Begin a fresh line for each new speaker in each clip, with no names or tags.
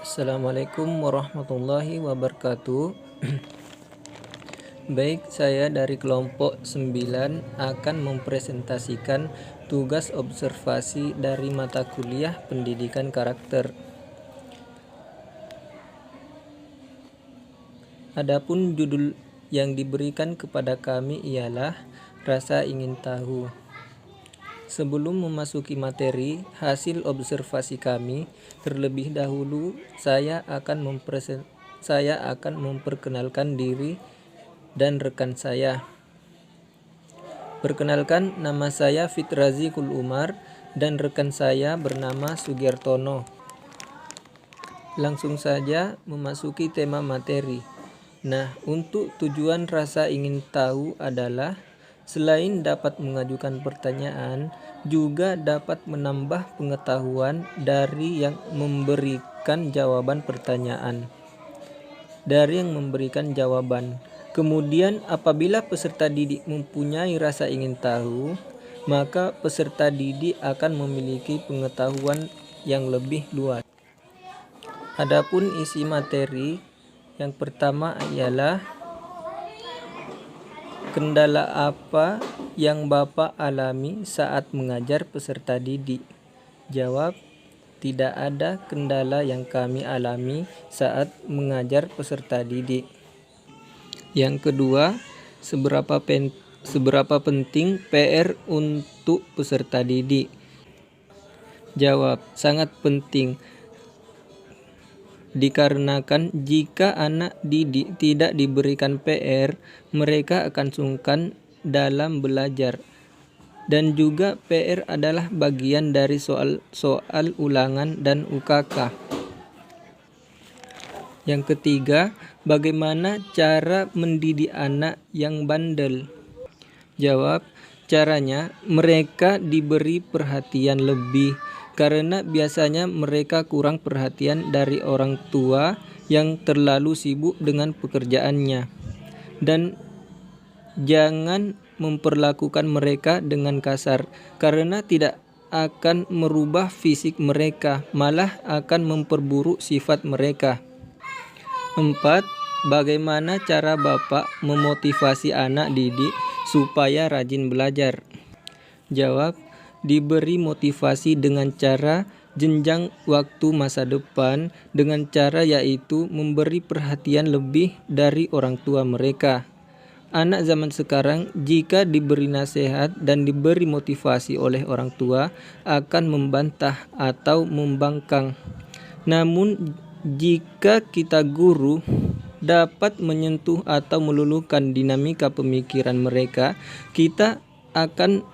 Assalamualaikum warahmatullahi wabarakatuh. Baik, saya dari kelompok 9 akan mempresentasikan tugas observasi dari mata kuliah Pendidikan Karakter. Adapun judul yang diberikan kepada kami ialah Rasa Ingin Tahu. Sebelum memasuki materi hasil observasi kami, terlebih dahulu saya akan memperkenalkan diri dan rekan saya. Perkenalkan, nama saya Fitrazi Kul Umar dan rekan saya bernama Sugiertono. Langsung saja memasuki tema materi. Nah, untuk tujuan rasa ingin tahu adalah selain dapat mengajukan pertanyaan, juga dapat menambah pengetahuan dari yang memberikan jawaban pertanyaan. Kemudian apabila peserta didik mempunyai rasa ingin tahu, maka peserta didik akan memiliki pengetahuan yang lebih luas. Adapun isi materi, yang pertama ialah kendala apa yang Bapak alami saat mengajar peserta didik? Jawab, tidak ada kendala yang kami alami saat mengajar peserta didik. Yang kedua, seberapa penting PR untuk peserta didik? Jawab, sangat penting. Dikarenakan jika anak didik tidak diberikan PR, mereka akan sungkan dalam belajar. Dan juga PR adalah bagian dari soal ulangan dan UKK. Yang ketiga, bagaimana cara mendidik anak yang bandel? Jawab, caranya mereka diberi perhatian lebih. Karena biasanya mereka kurang perhatian dari orang tua yang terlalu sibuk dengan pekerjaannya. Dan jangan memperlakukan mereka dengan kasar, karena tidak akan merubah fisik mereka, malah akan memperburuk sifat mereka. 4. Bagaimana cara Bapak memotivasi anak didik supaya rajin belajar? Jawab, diberi motivasi dengan cara jenjang waktu masa depan, dengan cara yaitu memberi perhatian lebih dari orang tua mereka. Anak zaman sekarang jika diberi nasihat dan diberi motivasi oleh orang tua akan membantah atau membangkang. Namun jika kita guru dapat menyentuh atau meluluhkan dinamika pemikiran mereka, kita akan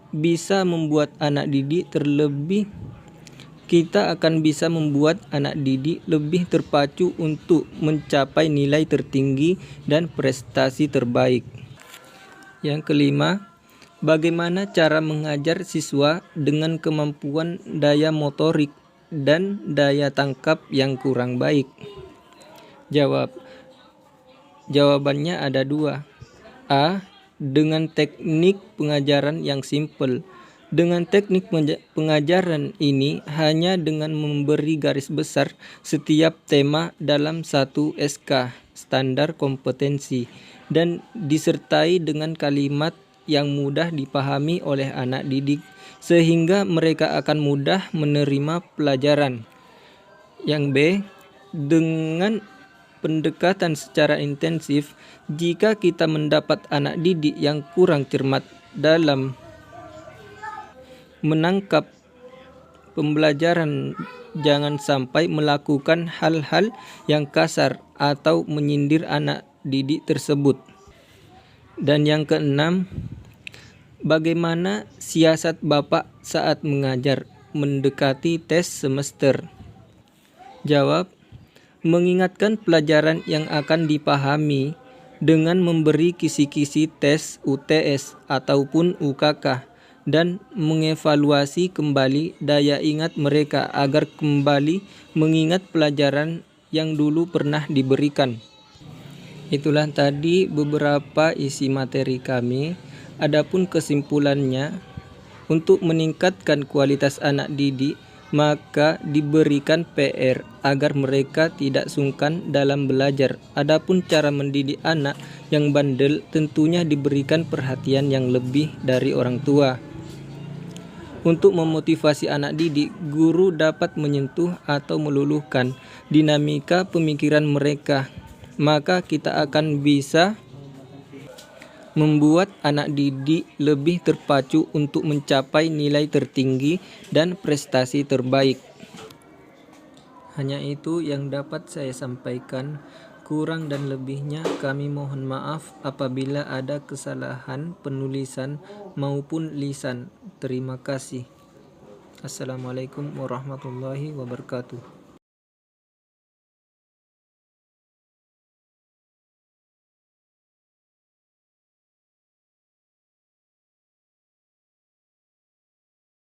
bisa membuat anak didik lebih terpacu untuk mencapai nilai tertinggi dan prestasi terbaik. Yang kelima, bagaimana cara mengajar siswa dengan kemampuan daya motorik dan daya tangkap yang kurang baik? Jawabannya ada 2. A. Dengan teknik pengajaran yang simpel. Dengan teknik pengajaran ini hanya dengan memberi garis besar setiap tema dalam satu SK, standar kompetensi, dan disertai dengan kalimat yang mudah dipahami oleh anak didik, sehingga mereka akan mudah menerima pelajaran. Yang B. Dengan pendekatan secara intensif, jika kita mendapat anak didik yang kurang cermat dalam menangkap pembelajaran, jangan sampai melakukan hal-hal yang kasar atau menyindir anak didik tersebut. Dan yang keenam, bagaimana siasat Bapak saat mengajar mendekati tes semester? Jawab, mengingatkan pelajaran yang akan dipahami dengan memberi kisi-kisi tes UTS ataupun UKK dan mengevaluasi kembali daya ingat mereka agar kembali mengingat pelajaran yang dulu pernah diberikan. Itulah tadi beberapa isi materi kami. Adapun kesimpulannya, untuk meningkatkan kualitas anak didik, maka diberikan PR agar mereka tidak sungkan dalam belajar. Adapun cara mendidik anak yang bandel tentunya diberikan perhatian yang lebih dari orang tua. Untuk memotivasi anak didik, guru dapat menyentuh atau meluluhkan dinamika pemikiran mereka. Maka kita akan bisa membuat anak didik lebih terpacu untuk mencapai nilai tertinggi dan prestasi terbaik. Hanya itu yang dapat saya sampaikan. Kurang dan lebihnya kami mohon maaf apabila ada kesalahan penulisan maupun lisan. Terima kasih. Assalamualaikum warahmatullahi wabarakatuh.